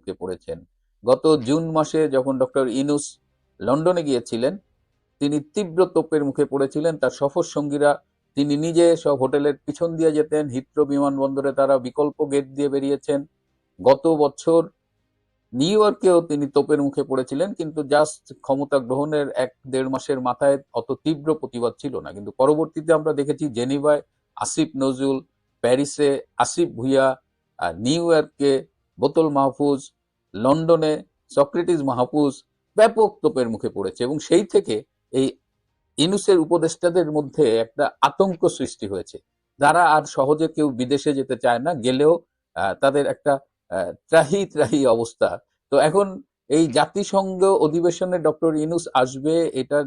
বিপদকে পড়েছেন। গত জুন মাসে যখন ডক্টর ইউনূস লন্ডনে গিয়েছিলেন, তিনি তীব্র তোপের মুখে পড়েছিলেন। তার সফর সঙ্গীরা, তিনি নিজে সব হোটেলের পিছন দিয়ে যেতেন, হিথ্রো বিমানবন্দরে তারা বিকল্প গেট দিয়ে বেরিয়েছেন। গত বছর নিউ ইয়র্কেও তিনি তোপের মুখে পড়েছিলেন, কিন্তু জাস্ট ক্ষমতা গ্রহণের 1-1.5 মাসের মাথায় অত তীব্র প্রতিবাদ ছিল না। কিন্তু পরবর্তীতে আমরা দেখেছি জেনিভায় আসিফ নজরুল, প্যারিসে আসিফ ভুইয়া, নিউ ইয়র্কে বোতল মাহফুজ, লন্ডনে সক্রেটিস মাহফুজ ব্যাপক তোপের মুখে পড়েছে। এবং সেই থেকে এই ইউনূসের উপদেষ্টাদের মধ্যে একটা আতঙ্ক সৃষ্টি হয়েছে। যারা আর সহজে কেউ বিদেশে যেতে চায় না, গেলেও তাদের একটা ত্রাহি ত্রাহি অবস্থা। তো এখন এই জাতিসংঘ অধিবেশনে ডক্টর ইউনূস আসবে, এটা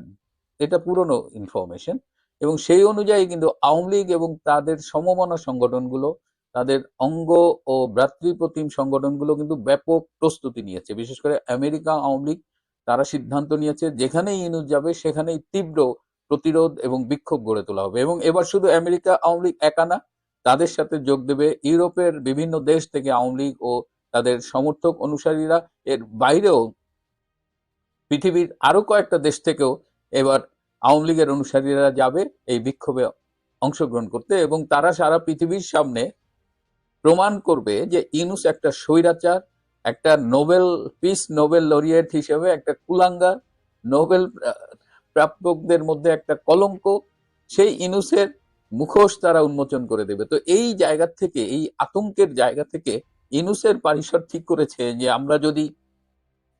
এটা পুরনো ইনফরমেশন। এবং সেই অনুযায়ী কিন্তু আওয়ামী লীগ এবং তাদের সমমনা সংগঠনগুলো, তাদের অঙ্গ ও ভ্রাতৃপ্রতিম সংগঠনগুলো কিন্তু ব্যাপক প্রস্তুতি নিয়েছে। বিশেষ করে আমেরিকা আওয়ামী লীগ, তারা সিদ্ধান্ত নিয়েছে যেখানেই ইউনূস যাবে সেখানেই তীব্র প্রতিরোধ এবং বিক্ষোভ গড়ে তোলা হবে। এবং এবার শুধু আমেরিকা আওয়ামী লীগ একা না, তাদের সাথে যোগ দেবে ইউরোপের বিভিন্ন দেশ থেকে আওয়ামী লীগ ও তাদের সমর্থক অনুসারীরা। এর বাইরেও পৃথিবীর আরো কয়েকটা দেশ থেকেও এবার আওয়ামী লীগের অনুসারীরা যাবে এই বিক্ষোভে অংশগ্রহণ করতে। এবং তারা সারা পৃথিবীর সামনে প্রমাণ করবে যে ইউনূস একটা স্বৈরাচার, একটা নোবেল লরিয়েট হিসেবে একটা কুলাঙ্গার, নোবেল প্রাপকদের মধ্যে একটা কলঙ্ক। সেই ইউনূসের মুখোশ তারা উন্মোচন করে দেবে। তো এই জায়গা থেকে, এই আতঙ্কের জায়গা থেকে ইউনূসের পরিষদ ঠিক করেছে যে আমরা যদি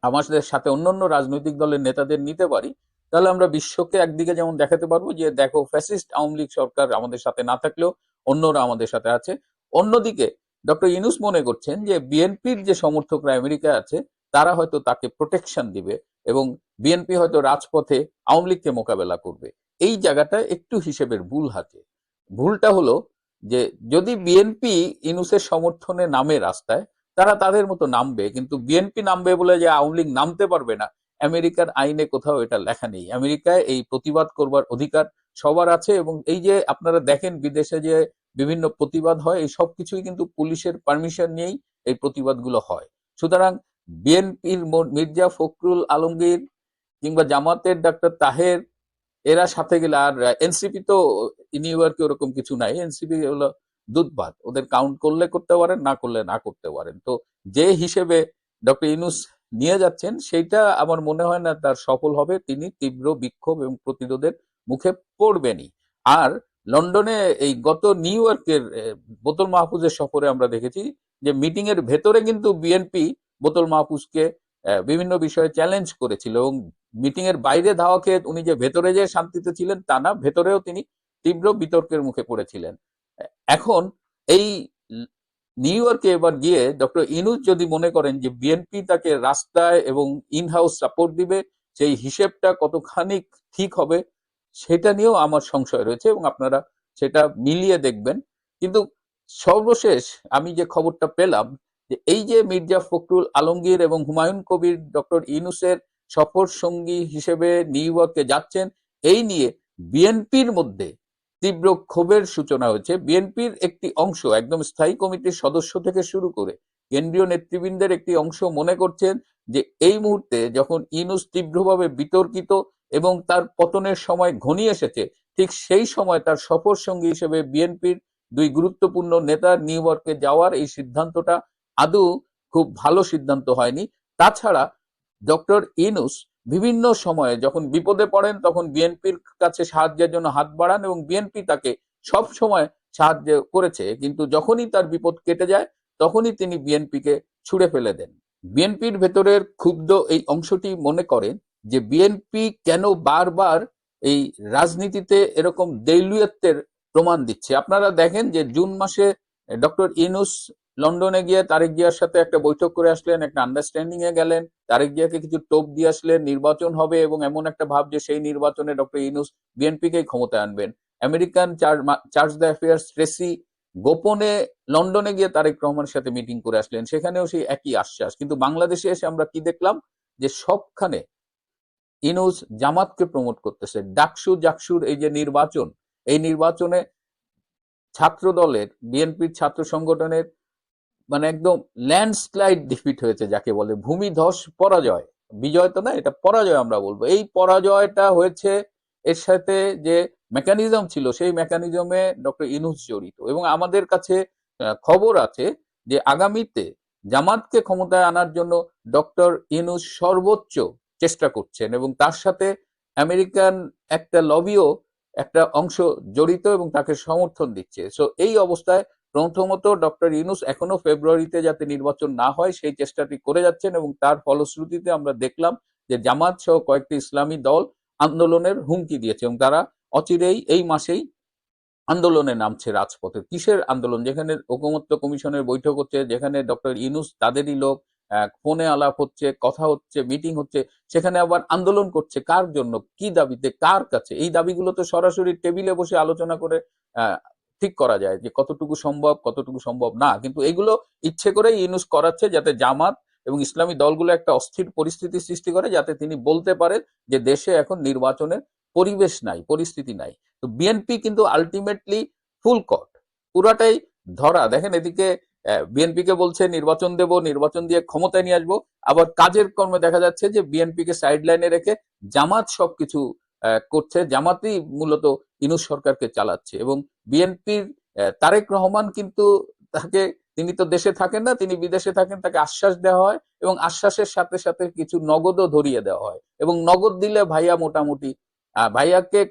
আমাদের সাথে অন্যান্য রাজনৈতিক দলের নেতাদের নিতে পারি, তাহলে আমরা বিশ্বকে একদিকে যেমন দেখাতে পারবো যে দেখো ফ্যাসিস্ট আওয়ামী লীগ সরকার আমাদের সাথে না থাকলেও অন্যরা আমাদের সাথে আছে। অন্যদিকে ডক্টর ইউনূস মনে করছেন যে বিএনপির যে সমর্থকরা আমেরিকায় আছে, তারা হয়তো তাকে প্রোটেকশন দিবে এবং বিএনপি হয়তো রাজপথে আওয়ামী লীগকে মোকাবেলা করবে। এই জায়গাটা একটু হিসেবের ভুল আছে। ভুলটা হলো যে যদি বিএনপি ইউনূসের সমর্থনে নামে রাস্তায়, তারা তাদের মতো নামবে, কিন্তু বিএনপি নামবে বলে যে আওয়ামী লীগ নামতে পারবে না, আমেরিকার আইনে কোথাও এটা লেখা নেই। আমেরিকায় এই প্রতিবাদ করবার অধিকার সবার আছে। এবং এই যে আপনারা দেখেন বিদেশে যে বিভিন্ন প্রতিবাদ হয়, এই সব কিছুই কিন্তু পুলিশের পারমিশন নিয়েই এই প্রতিবাদগুলো হয়। সুতরাং বিএনপির মির্জা ফখরুল আলমগীর কিংবা জামাতের ডাক্তার তাহের, এরা সাথে গেলে, আর এনসিপি তো নিউ ইয়র্কে ওরকম কিছু নাই, এনসিপি হলো দুধ ভাত, ওদের কাউন্ট করলে করতে পারেন, না করলে না করতে পারেন। তো যে হিসেবে ডক্টর ইউনূস নিয়ে যাচ্ছেন, সেইটা আমার মনে হয় না তার সফল হবে। তিনি তীব্র বিক্ষোভ এবং প্রতিরোধের মুখে পড়বেনই। আর লন্ডনে এই গত নিউ ইয়র্কের বোতল মাহফুজের সফরে আমরা দেখেছি যে মিটিং এর ভেতরে কিন্তু বিএনপি বোতল মাহফুজকে বিভিন্ন বিষয়ে চ্যালেঞ্জ করেছিল। এবং মিটিং এর বাইরে ধাওয়া খেয়ে উনি যে ভেতরে যে শান্তিতে ছিলেন তা না, ভেতরেও তিনি তীব্র বিতর্কের মুখে পড়েছিলেন। এখন এই নিউ ইয়র্কে এবার গিয়ে ডক্টর ইউনূস যদি মনে করেন যে বিএনপি তাকে রাস্তায় এবং ইন হাউস সাপোর্ট দিবে, সেই হিসেবটা কতখানি ঠিক হবে সেটা নিয়েও আমার সংশয় রয়েছে, এবং আপনারা সেটা মিলিয়ে দেখবেন। কিন্তু সর্বশেষ আমি যে খবরটা পেলাম, যে এই যে মির্জা ফখরুল আলমগীর এবং হুমায়ুন কবির ডক্টর ইউনূসের সফর সঙ্গী হিসেবে নিউ ইয়র্কে যাচ্ছেন, এই নিয়ে বিএনপির মধ্যে তীব্র ক্ষোভের সূচনা হয়েছে। বিএনপির একটি অংশ, একদম স্থায়ী কমিটির সদস্য থেকে শুরু করে কেন্দ্রীয় নেতৃবৃন্দের একটি অংশ মনে করছেন যে এই মুহূর্তে যখন ইউনূস তীব্রভাবে বিতর্কিত এবং তার পতনের সময় ঘনিয়ে এসেছে, ঠিক সেই সময় তার সফর সঙ্গী হিসেবে বিএনপির দুই গুরুত্বপূর্ণ নেতার নিউ ইয়র্কে যাওয়ার এই সিদ্ধান্তটা আদৌ খুব ভালো সিদ্ধান্ত হয়নি। তাছাড়া ডক্টর ইউনূস বিভিন্ন সময়ে যখন বিপদে পড়েন তখন বিএনপির কাছে সাহায্যের জন্য হাত বাড়ান, এবং বিএনপি তাকে সব সময় সাহায্য করেছে, কিন্তু যখনই তার বিপদ কেটে যায় তখনই তিনি বিএনপিকে ছুড়ে ফেলে দেন। বিএনপির ভেতরের ক্ষুব্ধ এই অংশটি মনে করেন যে বিএনপি কেন বারবার এই রাজনীতিতে এরকম দেউলিয়ত্বের প্রমাণ দিচ্ছে। আপনারা দেখেন যে জুন মাসে ডক্টর ইউনূস লন্ডনে গিয়ে তারেক জিয়ার সাথে একটা বৈঠক করে আসলেন, একটা আন্ডারস্ট্যান্ডিং এ গেলেন, তারেক জিয়াকে কিছু টোপ দিয়ে আসলেন, নির্বাচন হবে এবং এমন একটা ভাব যে সেই নির্বাচনে ডক্টর ইউনূস বিএনপিকেই ক্ষমতায় আনবেন। American charge d'affaires Tracey গোপনে লন্ডনে গিয়ে তারেক রহমানের সাথে মিটিং করে আসলেন, সেখানেও সেই একই আশ্বাস। কিন্তু বাংলাদেশে এসে আমরা কি দেখলাম, যে সবখানে ইউনূস জামাতকে প্রমোট করতেছে। জাকসুর এই যে নির্বাচন, এই নির্বাচনে ছাত্র দলের, বিএনপির ছাত্র সংগঠনের মানে একদম ল্যান্ডস্লাইড ডিফিট হয়েছে, যাকে বলে ভূমিধস পরাজয়। বিজয় তো না, এটা পরাজয় আমরা বলবো। এই পরাজয়টা হয়েছে, এর সাথে যে মেকানিজম ছিল সেই মেকানিজমে ডক্টর ইউনূস জড়িত। এবং আমাদের কাছে খবর আছে যে আগামীতে জামাতকে ক্ষমতায় আনার জন্য ডক্টর ইউনূস সর্বোচ্চ চেষ্টা করছেন, এবং তার সাথে আমেরিকান একটা লবিও একটা অংশ জড়িত এবং তাকে সমর্থন দিচ্ছে। সো এই অবস্থায় প্রথমত ডক্টর ইউনূস এখনো ফেব্রুয়ারিতে যাতে নির্বাচন না হয় সেই চেষ্টাটি করে যাচ্ছেন, এবং তার ফলশ্রুতিতে আমরা দেখলাম যে জামাত সহ কয়েকটি ইসলামী দল আন্দোলনের হুমকি দিয়েছে, এবং তারা অচিরেই এই মাসেই আন্দোলনে নামছে রাজপথে। কিসের আন্দোলন? যেখানে ঐকমত্য কমিশনের বৈঠক হচ্ছে, যেখানে ডক্টর ইউনূস তাদেরই লোক, ফোনে আলাপ হচ্ছে, কথা হচ্ছে, মিটিং হচ্ছে, সেখানে আবার আন্দোলন করছে কার জন্য, কি দাবিতে, কার কাছে? এই দাবিগুলো তো সরাসরি টেবিলে বসে আলোচনা করে আহ, ঠিক করা যায় যে কতটুকু সম্ভব, কতটুকু সম্ভব না। কিন্তু এগুলো ইচ্ছে করে ইউনূস করাচ্ছে যাতে জামাত এবং ইসলামী দলগুলো একটা অস্থির পরিস্থিতি সৃষ্টি করে, যাতে তিনি বলতে পারেন যে দেশে এখন নির্বাচনের পরিবেশ নাই, পরিস্থিতি নাই। তো বিএনপি কিন্তু আলটিমেটলি ফুল কট, পুরাটাই ধরা। দেখেন এদিকে বিএনপি কে বলছে নির্বাচন দেব, নির্বাচন দিয়ে ক্ষমতায় নিয়ে আসবো, আবার কাজের কর্মে দেখা যাচ্ছে যে বিএনপি কে সাইড লাইনে রেখে জামাত সবকিছু করছে, জামাতই মূলত ইউনূস সরকারকে চালাচ্ছে। এবং বিএনপির তারেক রহমান কিন্তু তাকে, তিনি তো দেশে থাকেন না, তিনি বিদেশে থাকেন, তাকে আশ্বাস দেওয়া হয় এবং আশ্বাসের সাথে সাথে কিছু নগদও ধরিয়ে দেওয়া হয়, এবং নগদ দিলে ভাইয়া মোটামুটি ভাইয়াকে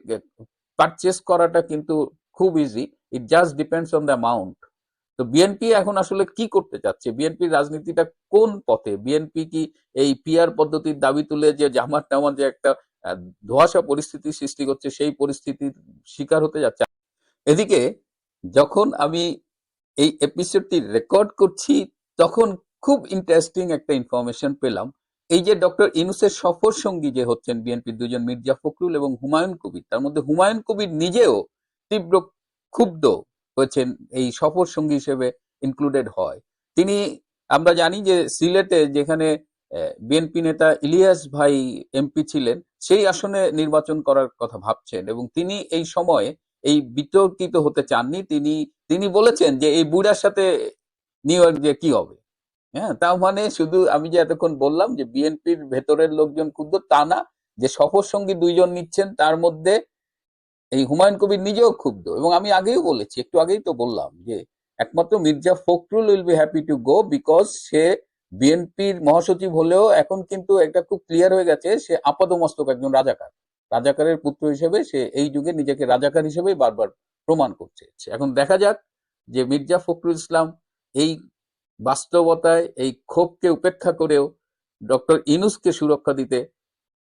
পারচেস করাটা কিন্তু খুব easy. It just depends on the amount. তো বিএনপি এখন আসলে কি করতে চাচ্ছে, বিএনপির রাজনীতিটা কোন পথে? বিএনপি কি এই পিআর পদ্ধতির দাবি তুলে যে জামাত টামাত যে একটা ধোঁয়াশা পরিস্থিতি সৃষ্টি করছে, সেই পরিস্থিতির শিকার হতে যাচ্ছে? এদিকে যখন আমি এই এপিসোডটি রেকর্ড করছি তখন খুব ইন্টারেস্টিং একটা ইনফরমেশন পেলাম। এই যে ডক্টর ইউনূসের সফর সঙ্গী যে হচ্ছেন বিএনপির দুজন, মির্জা ফখরুল এবং হুমায়ুন কবির, তার মধ্যে হুমায়ুন কবির নিজেও তীব্র ক্ষুব্ধ হয়েছেন এই সফর সঙ্গী হিসেবে ইনক্লুডেড হয়। তিনি, আমরা জানি যে সিলেটে যেখানে বিএনপি নেতা ইলিয়াস ভাই এমপি ছিলেন, সেই আসনে নির্বাচন করার কথা ভাবছেন, এবং তিনি এই সময়ে এই বিতর্কিত হতে চাননি। তিনি তিনি বলেছেন যে এই বুড়ার সাথে নিউ ইয়র্ক যে কি হবে। হ্যাঁ, তার মানে শুধু আমি যে এতক্ষণ বললাম যে বিএনপির ভেতরের লোকজন ক্ষুব্ধ তা না, যে সফর সঙ্গী দুইজন নিচ্ছেন তার মধ্যে এই হুমায়ুন কবির নিজেও ক্ষুব্ধ। এবং আমি আগেও বলেছি, একটু আগেই তো বললাম যে একমাত্র Mirza Fakhrul will be happy to go, because সে বিএনপির মহাসচিব হলেও এখন কিন্তু একটা খুব ক্লিয়ার হয়ে গেছে সে আপাদমস্তক একজন রাজাকার, রাজাকারের পুত্র হিসেবে সে এই যুগে নিজেকে রাজাকার হিসেবে বারবার প্রমাণ করছে। এখন দেখা যাক যে মির্জা ফখরুল ইসলাম এই বাস্তবতায় এই ক্ষোভকে উপেক্ষা করেও ডক্টর ইউনূসকে সুরক্ষা দিতে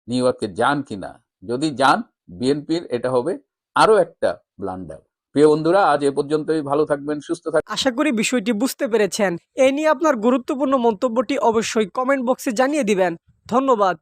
নিউ ইয়র্কে যান কিনা। যদি যান, বিএনপির এটা হবে আরো একটা ব্লান্ডার। প্রিয় বন্ধুরা, আজ এ পর্যন্তই। ভালো থাকবেন, সুস্থ থাকবেন। আশা করি বিষয়টি বুঝতে পেরেছেন। এ নিয়ে আপনার গুরুত্বপূর্ণ মন্তব্যটি অবশ্যই কমেন্ট বক্সে জানিয়ে দিবেন। ধন্যবাদ।